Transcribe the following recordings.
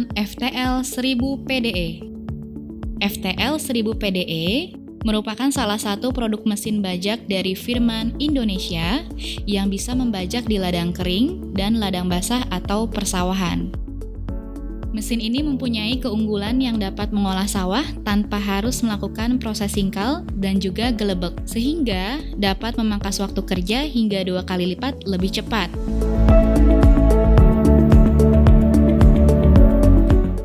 Firman FTL 1000 PDE. FTL 1000 PDE merupakan salah satu produk mesin bajak dari Firman Indonesia yang bisa membajak di ladang kering dan ladang basah atau persawahan. Mesin ini mempunyai keunggulan yang dapat mengolah sawah tanpa harus melakukan proses singkal dan juga gelebek, sehingga dapat memangkas waktu kerja hingga 2 kali lipat lebih cepat.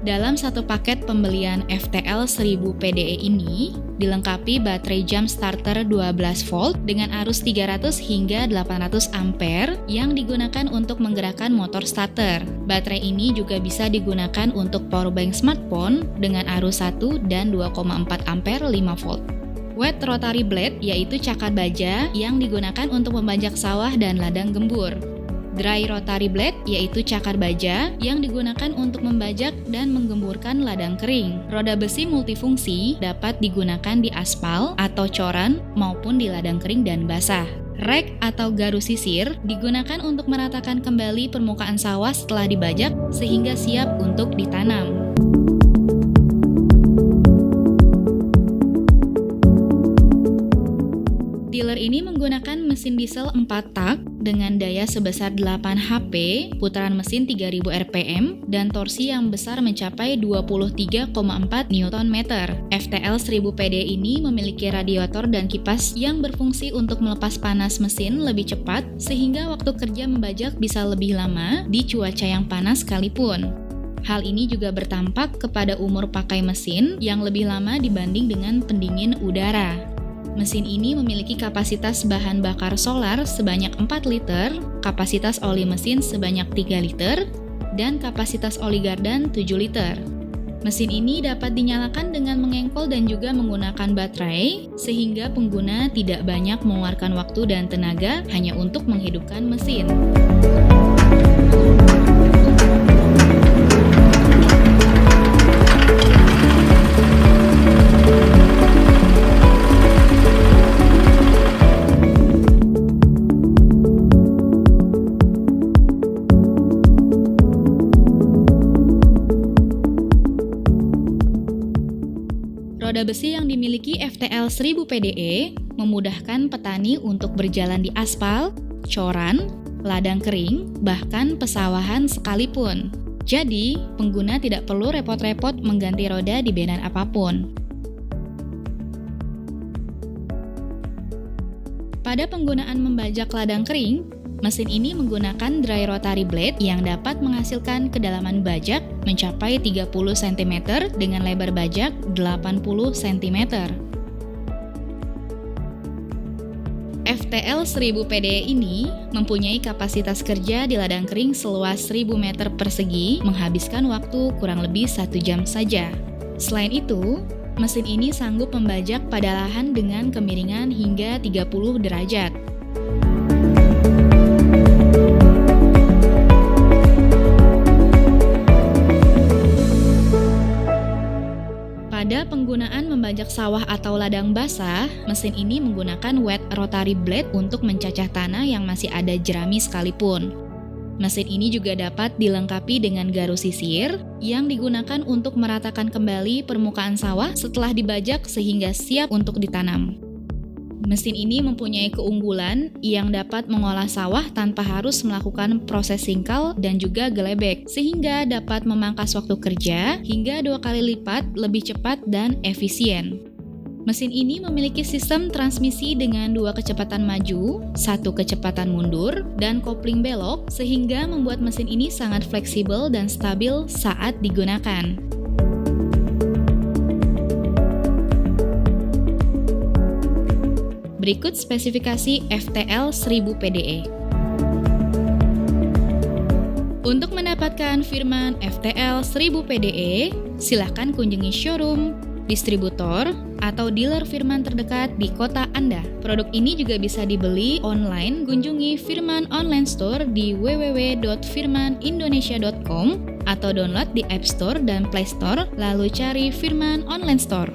Dalam satu paket pembelian FTL 1000 PDE ini, dilengkapi baterai jump starter 12 volt dengan arus 300 hingga 800 ampere yang digunakan untuk menggerakkan motor starter. Baterai ini juga bisa digunakan untuk powerbank smartphone dengan arus 1 dan 2,4 ampere 5 volt. Wet rotary blade yaitu cakar baja yang digunakan untuk membajak sawah dan ladang gembur. Dry rotary blade yaitu cakar baja yang digunakan untuk membajak dan menggemburkan ladang kering. Roda besi multifungsi dapat digunakan di aspal atau coran maupun di ladang kering dan basah. Rek atau garu sisir digunakan untuk meratakan kembali permukaan sawah setelah dibajak sehingga siap untuk ditanam. Dealer ini menggunakan mesin diesel 4 tak dengan daya sebesar 8 HP, putaran mesin 3000 rpm, dan torsi yang besar mencapai 23,4 Nm. FTL 1000 PD ini memiliki radiator dan kipas yang berfungsi untuk melepas panas mesin lebih cepat sehingga waktu kerja membajak bisa lebih lama di cuaca yang panas sekalipun. Hal ini juga bertampak kepada umur pakai mesin yang lebih lama dibanding dengan pendingin udara. Mesin ini memiliki kapasitas bahan bakar solar sebanyak 4 liter, kapasitas oli mesin sebanyak 3 liter, dan kapasitas oli gardan 7 liter. Mesin ini dapat dinyalakan dengan mengengkol dan juga menggunakan baterai, sehingga pengguna tidak banyak mengeluarkan waktu dan tenaga hanya untuk menghidupkan mesin. Roda besi yang dimiliki FTL 1000 PDE memudahkan petani untuk berjalan di aspal, coran, ladang kering, bahkan pesawahan sekalipun. Jadi, pengguna tidak perlu repot-repot mengganti roda di benan apapun. Pada penggunaan membajak ladang kering, mesin ini menggunakan dry rotary blade yang dapat menghasilkan kedalaman bajak mencapai 30 cm dengan lebar bajak 80 cm. FTL 1000 PDE ini mempunyai kapasitas kerja di ladang kering seluas 1000 meter persegi, menghabiskan waktu kurang lebih 1 jam saja. Selain itu, mesin ini sanggup membajak pada lahan dengan kemiringan hingga 30 derajat. Pada penggunaan membajak sawah atau ladang basah, mesin ini menggunakan wet rotary blade untuk mencacah tanah yang masih ada jerami sekalipun. Mesin ini juga dapat dilengkapi dengan garu sisir yang digunakan untuk meratakan kembali permukaan sawah setelah dibajak sehingga siap untuk ditanam. Mesin ini mempunyai keunggulan yang dapat mengolah sawah tanpa harus melakukan proses singkal dan juga gelebek, sehingga dapat memangkas waktu kerja hingga 2 kali lipat lebih cepat dan efisien. Mesin ini memiliki sistem transmisi dengan 2 kecepatan maju, 1 kecepatan mundur, dan kopling belok, sehingga membuat mesin ini sangat fleksibel dan stabil saat digunakan. Berikut spesifikasi FTL 1000 PDE. Untuk mendapatkan Firman FTL 1000 PDE, silakan kunjungi showroom, distributor, atau dealer Firman terdekat di kota Anda. Produk ini juga bisa dibeli online, kunjungi Firman Online Store di www.firmanindonesia.com atau download di App Store dan Play Store, lalu cari Firman Online Store.